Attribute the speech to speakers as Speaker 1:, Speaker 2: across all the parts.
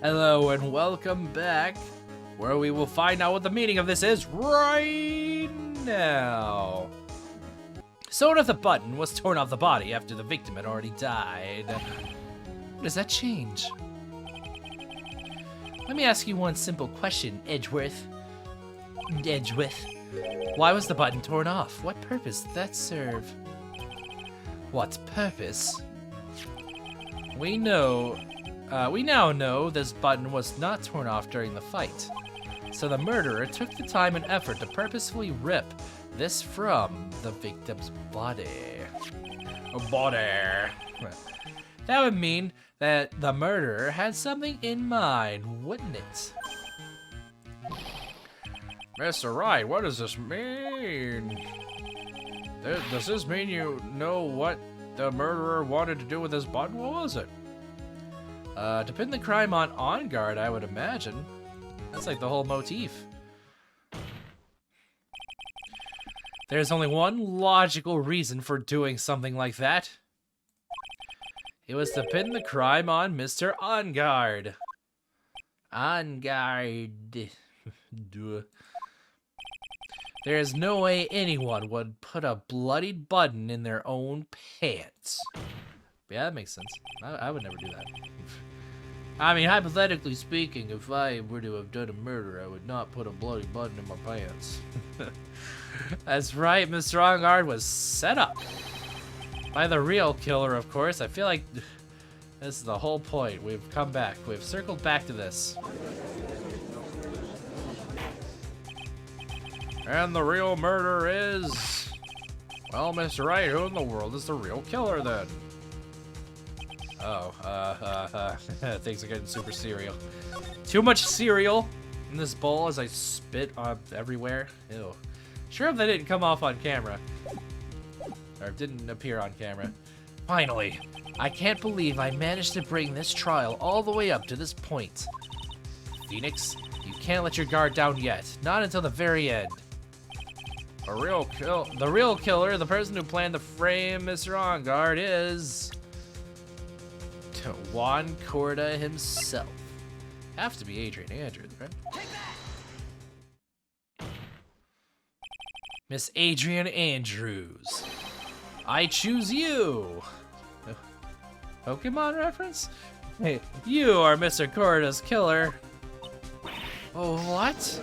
Speaker 1: Hello and welcome back, where we will find out what the meaning of this is right now. So what if the button was torn off the body after the victim had already died? What does that change? Let me ask you one simple question, Edgeworth. Why was the button torn off? What purpose did that serve? What purpose? We now know this button was not torn off during the fight. So the murderer took the time and effort to purposefully rip this from the victim's body. That would mean that the murderer had something in mind, wouldn't it? Mr. Wright, what does this mean? Does this mean you know what the murderer wanted to do with this button? What was it? To pin the crime on guard, I would imagine. That's like the whole motif. There's only one logical reason for doing something like that. It was to pin the crime on Mr. On Guard. On Guard. There is no way anyone would put a bloodied button in their own pants. Yeah, that makes sense. I would never do that. I mean, hypothetically speaking, if I were to have done a murder, I would not put a bloody button in my pants. That's right, Mr. On Guard was set up by the real killer, of course. I feel like this is the whole point. We've come back. We've circled back to this. And the real murderer is... Well, Mr. Wright, who in the world is the real killer, then? Oh, things are getting super cereal. Too much cereal in this bowl as I spit everywhere. Ew. Sure if that didn't come off on camera. Or didn't appear on camera. Finally, I can't believe I managed to bring this trial all the way up to this point. Phoenix, you can't let your guard down yet. Not until the very end. The real killer, the person who planned to frame Mr. On Guard is... Juan Corda himself. Have to be Adrian Andrews, right? Miss Adrian Andrews. I choose you. Pokemon reference? Hey, you are Mr. Corda's killer. Oh, what?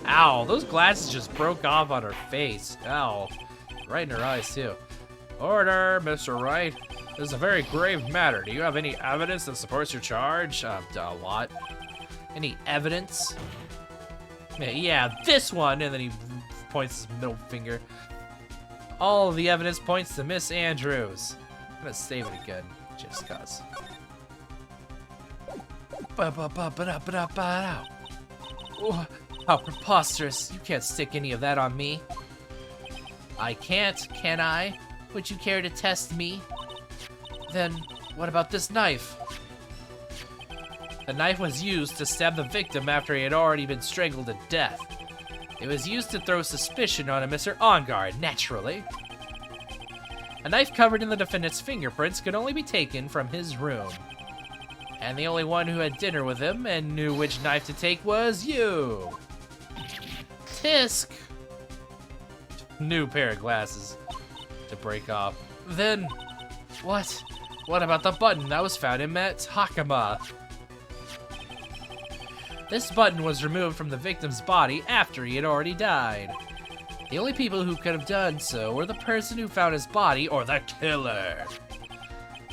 Speaker 1: Ow, those glasses just broke off on her face. Ow. Right in her eyes, too. Order, Mr. Wright. This is a very grave matter. Do you have any evidence that supports your charge? A lot. Any evidence? Yeah, this one. And then he points his middle finger. All of the evidence points to Miss Andrews. I'm gonna save it again, just cause. How preposterous. You can't stick any of that on me. I can't, can I? Would you care to test me? Then, what about this knife? The knife was used to stab the victim after he had already been strangled to death. It was used to throw suspicion on a Mr. On Guard, naturally. A knife covered in the defendant's fingerprints could only be taken from his room. And the only one who had dinner with him and knew which knife to take was you. Tisk. New pair of glasses to break off. Then, what? What about the button that was found in Matt's Hakama? This button was removed from the victim's body after he had already died. The only people who could have done so were the person who found his body or the killer.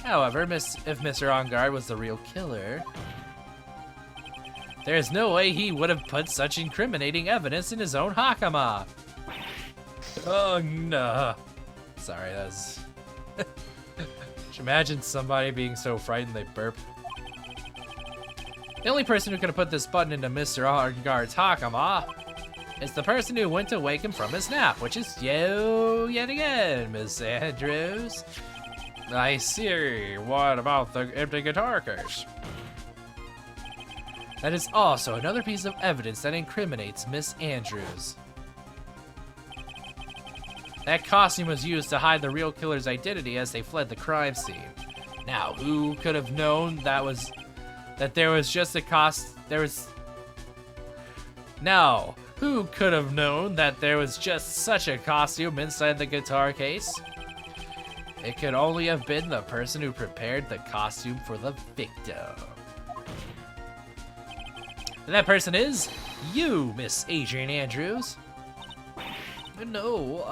Speaker 1: However, if Mr. On Guard was the real killer, there's no way he would have put such incriminating evidence in his own Hakama. Oh no. Sorry, that was... Imagine somebody being so frightened they burp. The only person who could have put this button into Mr. On Guard's Hakama is the person who went to wake him from his nap, which is you yet again, Miss Andrews. I see. What about the empty guitar case? That is also another piece of evidence that incriminates Miss Andrews. That costume was used to hide the real killer's identity as they fled the crime scene. Now, who could have known that was that there was just a No, who could have known that there was just such a costume inside the guitar case? It could only have been the person who prepared the costume for the victim. And that person is you, Miss Adrian Andrews. No,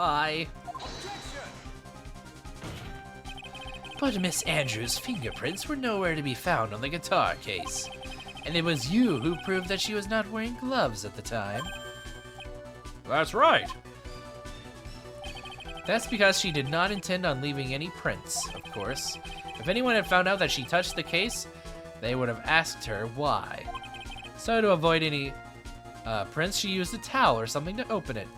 Speaker 1: But Miss Andrews' fingerprints were nowhere to be found on the guitar case. And it was you who proved that she was not wearing gloves at the time. That's right. That's because she did not intend on leaving any prints, of course. If anyone had found out that she touched the case, they would have asked her why. So to avoid any prints, she used a towel or something to open it.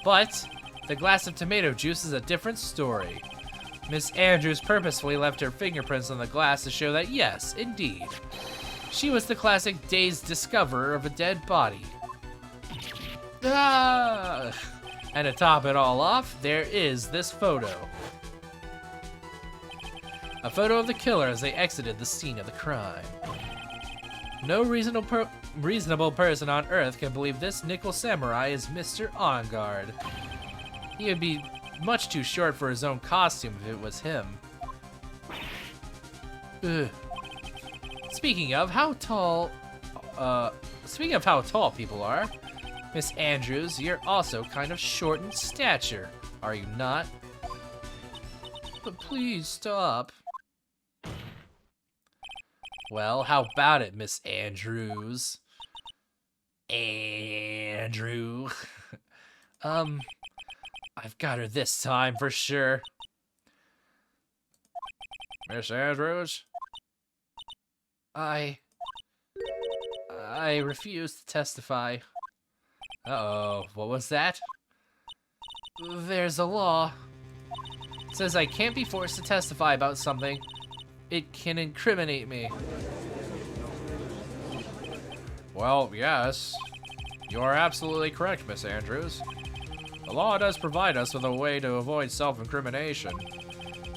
Speaker 1: But the glass of tomato juice is a different story. Miss Andrews purposefully left her fingerprints on the glass to show that yes, indeed, she was the classic dazed discoverer of a dead body. Ah! And to top it all off, there is this photo. A photo of the killer as they exited the scene of the crime. No reasonable person on Earth can believe this nickel samurai is Mr. On Guard. He would be much too short for his own costume if it was him. Ugh. Speaking of how tall people are, Miss Andrews, you're also kind of short in stature, are you not? But please stop. Well, how about it, Miss Andrews? Andrew. I've got her this time for sure. Miss Andrews? I refuse to testify. Uh-oh, what was that? There's a law. It says I can't be forced to testify about something. It can incriminate me. Well, yes. You are absolutely correct, Miss Andrews. The law does provide us with a way to avoid self-incrimination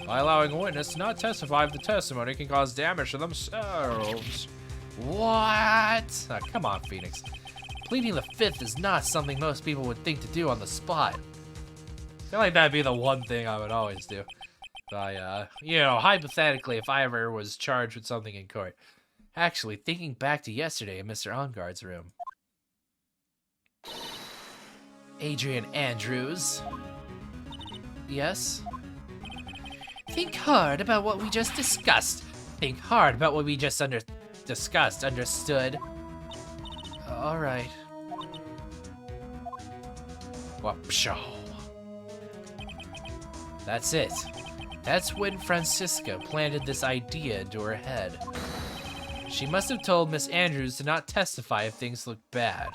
Speaker 1: by allowing a witness to not testify if the testimony can cause damage to themselves. What? Oh, come on, Phoenix. Pleading the fifth is not something most people would think to do on the spot. I feel like that'd be the one thing I would always do. You know, hypothetically, if I ever was charged with something in court. Actually, thinking back to yesterday in Mr. Onguard's room. Adrian Andrews. Yes? Think hard about what we just discussed. Think hard about what we just discussed. Understood? Alright. Wapshaw. That's it. That's when Francisca planted this idea into her head. She must have told Miss Andrews to not testify if things looked bad.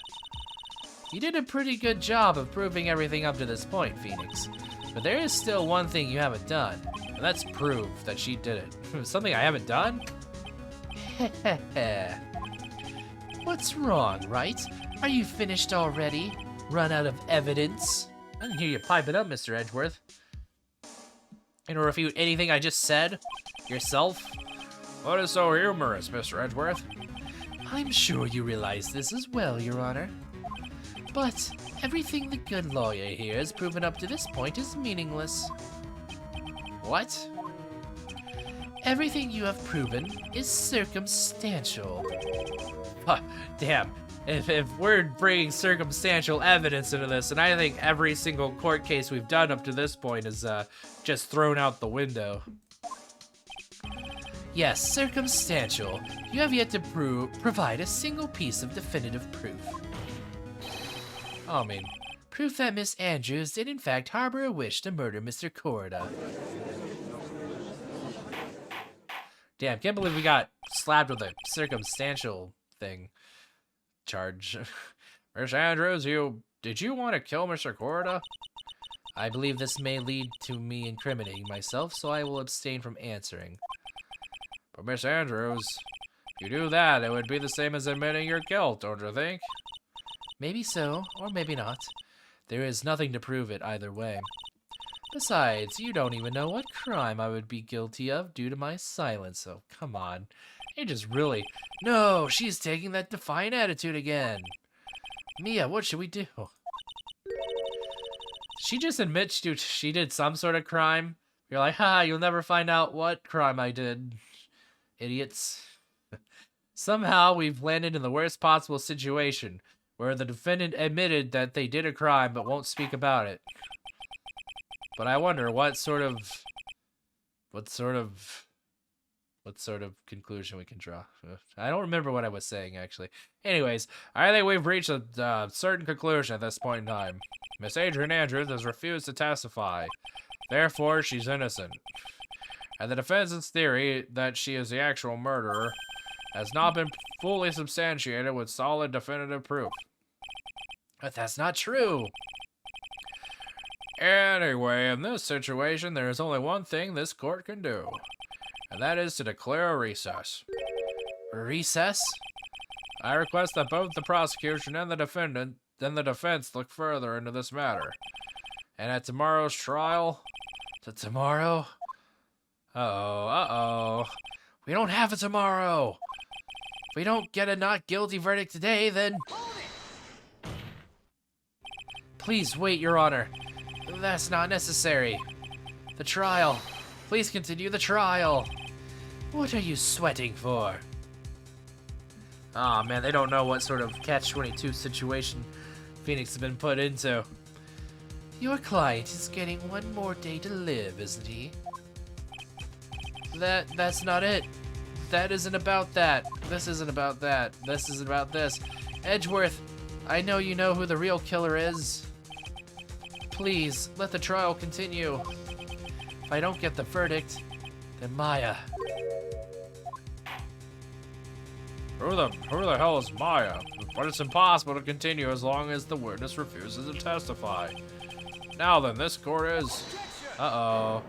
Speaker 1: You did a pretty good job of proving everything up to this point, Phoenix. But there is still one thing you haven't done, and that's prove that she did it. Something I haven't done? Heh. What's wrong, right? Are you finished already? Run out of evidence? I didn't hear you pipe it up, Mr. Edgeworth. And refute anything I just said? Yourself? What is so humorous, Mr. Edgeworth? I'm sure you realize this as well, Your Honor. But everything the good lawyer here has proven up to this point is meaningless. What? Everything you have proven is circumstantial. Huh, damn. If we're bringing circumstantial evidence into this, and I think every single court case we've done up to this point is just thrown out the window. Yes, circumstantial. You have yet to provide a single piece of definitive proof. I mean, proof that Miss Andrews did in fact harbor a wish to murder Mr. Corda. Damn, can't believe we got slapped with a circumstantial thing. Charge. Miss Andrews, did you want to kill Mr. Corda? I believe this may lead to me incriminating myself, so I will abstain from answering. But Miss Andrews, if you do that, it would be the same as admitting your guilt, don't you think? Maybe so, or maybe not. There is nothing to prove it either way. Besides, you don't even know what crime I would be guilty of due to my silence, so come on. It just really... No, she's taking that defiant attitude again. Mia, what should we do? She just admits she did some sort of crime. You're like, ha, you'll never find out what crime I did. Idiots. Somehow we've landed in the worst possible situation, where the defendant admitted that they did a crime but won't speak about it. But I wonder what sort of conclusion we can draw. I don't remember what I was saying, actually. Anyways, I think we've reached a certain conclusion at this point in time. Miss Adrian Andrews has refused to testify. Therefore, she's innocent. And the defense's theory that she is the actual murderer has not been fully substantiated with solid definitive proof. But that's not true. Anyway, in this situation, there is only one thing this court can do. And that is to declare a recess. Recess? I request that both the prosecution and the defendant and the defense look further into this matter. And at tomorrow's trial... tomorrow? Uh-oh. We don't have a tomorrow. If we don't get a not guilty verdict today, then... Please wait, Your Honor. That's not necessary. The trial. Please continue the trial. What are you sweating for? Aw, man, they don't know what sort of catch-22 situation Phoenix has been put into. Your client is getting one more day to live, isn't he? That's not it. That isn't about that. This isn't about that. This isn't about this. Edgeworth, I know you know who the real killer is. Please, let the trial continue. If I don't get the verdict, then Maya. Who the hell is Maya? But it's impossible to continue as long as the witness refuses to testify. Now then, this court is... Uh-oh.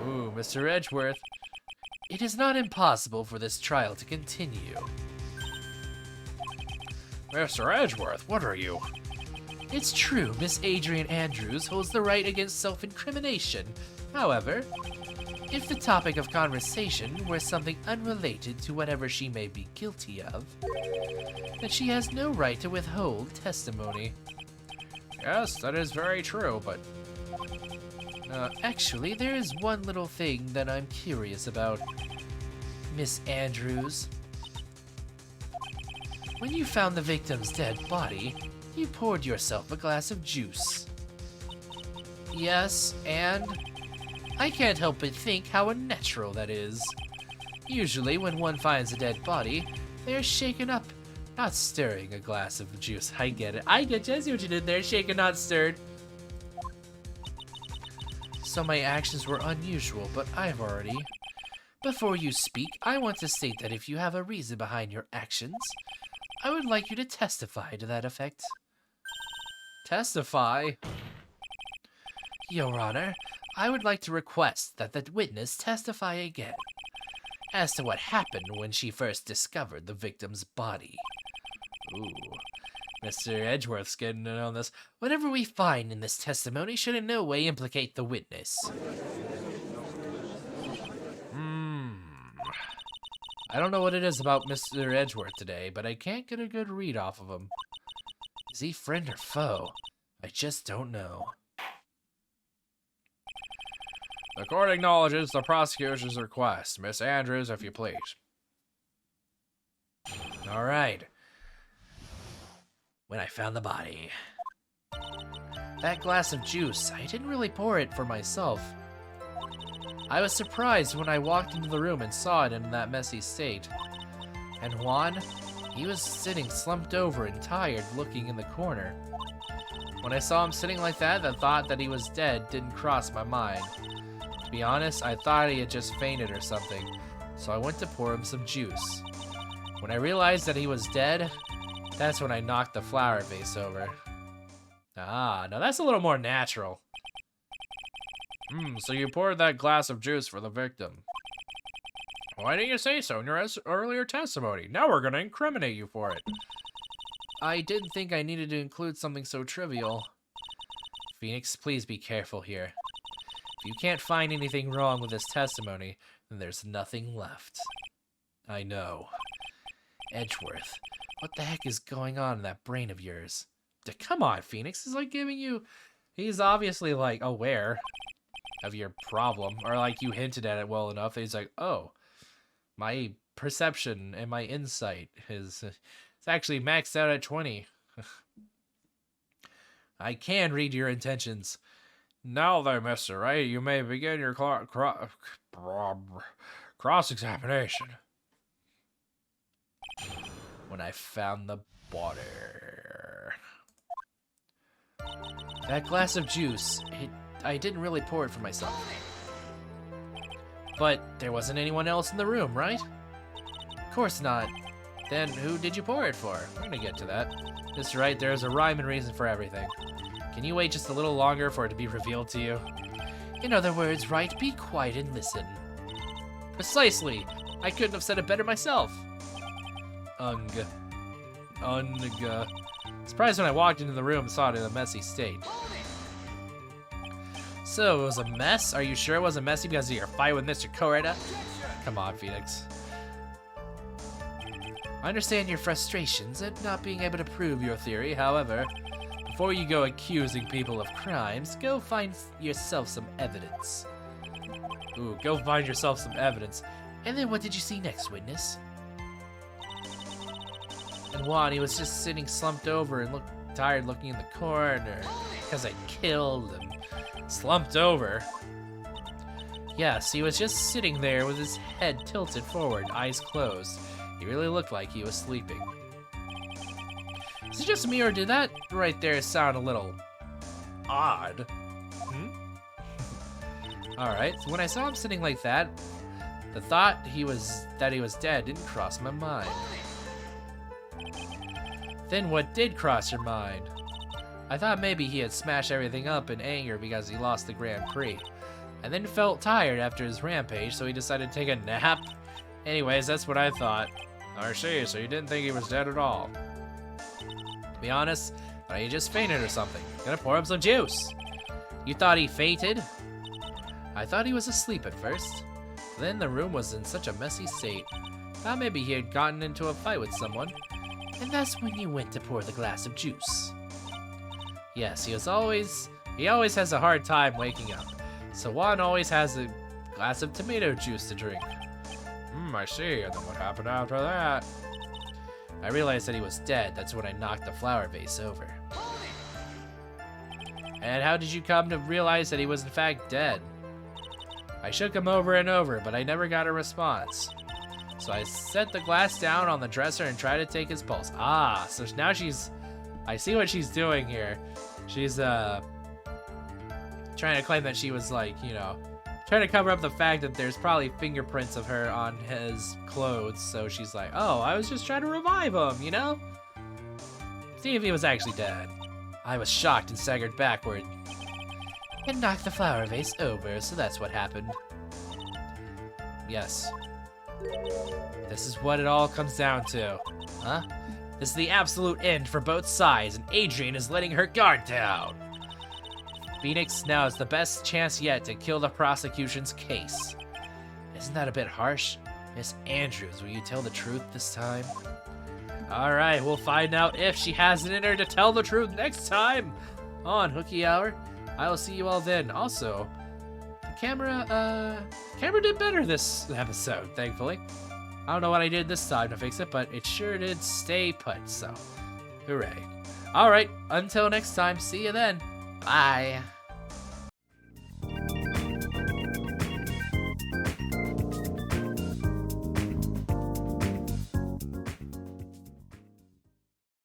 Speaker 1: Ooh, Mr. Edgeworth. It is not impossible for this trial to continue. Mr. Edgeworth, what are you? It's true, Miss Adrian Andrews holds the right against self-incrimination. However, if the topic of conversation were something unrelated to whatever she may be guilty of, then she has no right to withhold testimony. Yes, that is very true, but... actually, there is one little thing that I'm curious about, Miss Andrews. When you found the victim's dead body, you poured yourself a glass of juice. Yes, and... I can't help but think how unnatural that is. Usually, when one finds a dead body, they are shaken up, not stirring a glass of juice. I get it. I get you. I see what you did there. Shaken, not stirred. So my actions were unusual, but I've already... Before you speak, I want to state that if you have a reason behind your actions, I would like you to testify to that effect. Testify? Your Honor, I would like to request that the witness testify again as to what happened when she first discovered the victim's body. Ooh, Mr. Edgeworth's getting in on this. Whatever we find in this testimony should in no way implicate the witness. I don't know what it is about Mr. Edgeworth today, but I can't get a good read off of him. Is he friend or foe? I just don't know. The court acknowledges the prosecution's request. Miss Andrews, if you please. All right. When I found the body. That glass of juice, I didn't really pour it for myself. I was surprised when I walked into the room and saw it in that messy state. And Juan, he was sitting slumped over and tired, looking in the corner. When I saw him sitting like that, the thought that he was dead didn't cross my mind. To be honest, I thought he had just fainted or something, so I went to pour him some juice. When I realized that he was dead, that's when I knocked the flower vase over. Ah, now that's a little more natural. So you poured that glass of juice for the victim. Why didn't you say so in your earlier testimony? Now we're gonna incriminate you for it. I didn't think I needed to include something so trivial. Phoenix, please be careful here. If you can't find anything wrong with this testimony, then there's nothing left. I know. Edgeworth, what the heck is going on in that brain of yours? Come on, Phoenix is like giving you... He's obviously like aware of your problem, or like you hinted at it well enough that he's like, oh, my perception and my insight is it's actually maxed out at 20. I can read your intentions. Now then, Mr. Ray, you may begin your cross-examination. When I found the water. That glass of juice, I didn't really pour it for myself. But there wasn't anyone else in the room, right? Of course not. Then who did you pour it for? We're gonna get to that. Mr. Wright, there's a rhyme and reason for everything. Can you wait just a little longer for it to be revealed to you? In other words, Wright, be quiet and listen. Precisely. I couldn't have said it better myself. Surprised when I walked into the room and saw it in a messy state. So, it was a mess? Are you sure it wasn't messy because of your fight with Mr. Coretta? Come on, Phoenix. I understand your frustrations at not being able to prove your theory. However, before you go accusing people of crimes, go find yourself some evidence. Ooh, go find yourself some evidence. And then what did you see next, witness? And Juan, he was just sitting slumped over and looked tired looking in the corner because I killed him. Slumped over? Yes, he was just sitting there with his head tilted forward, eyes closed. He really looked like he was sleeping. Is it just me, or did that right there sound a little odd? Alright, so when I saw him sitting like that, the thought that he was dead didn't cross my mind. Then what did cross your mind? I thought maybe he had smashed everything up in anger because he lost the Grand Prix, and then felt tired after his rampage, so he decided to take a nap. Anyways, that's what I thought. I see, so you didn't think he was dead at all. To be honest, thought he just fainted or something. Gonna pour him some juice. You thought he fainted? I thought he was asleep at first. Then the room was in such a messy state. Thought maybe he had gotten into a fight with someone. And that's when you went to pour the glass of juice. Yes, he always has a hard time waking up. So Juan always has a glass of tomato juice to drink. I see. And then what happened after that? I realized that he was dead. That's when I knocked the flower vase over. And how did you come to realize that he was in fact dead? I shook him over and over, but I never got a response. So I set the glass down on the dresser and tried to take his pulse. Ah, so now I see what she's doing here. She's, trying to claim that she was like, you know, trying to cover up the fact that there's probably fingerprints of her on his clothes. So she's like, oh, I was just trying to revive him, you know? See if he was actually dead. I was shocked and staggered backward. And knocked the flower vase over, so that's what happened. Yes. This is what it all comes down to. Huh? This is the absolute end for both sides, and Adrian is letting her guard down. Phoenix, now is the best chance yet to kill the prosecution's case. Isn't that a bit harsh? Miss Andrews, will you tell the truth this time? Alright, we'll find out if she has it in her to tell the truth next time on Hooky Hour. I will see you all then. Also, the camera did better this episode, thankfully. I don't know what I did this time to fix it, but it sure did stay put, so hooray. Alright, until next time, see you then. Bye.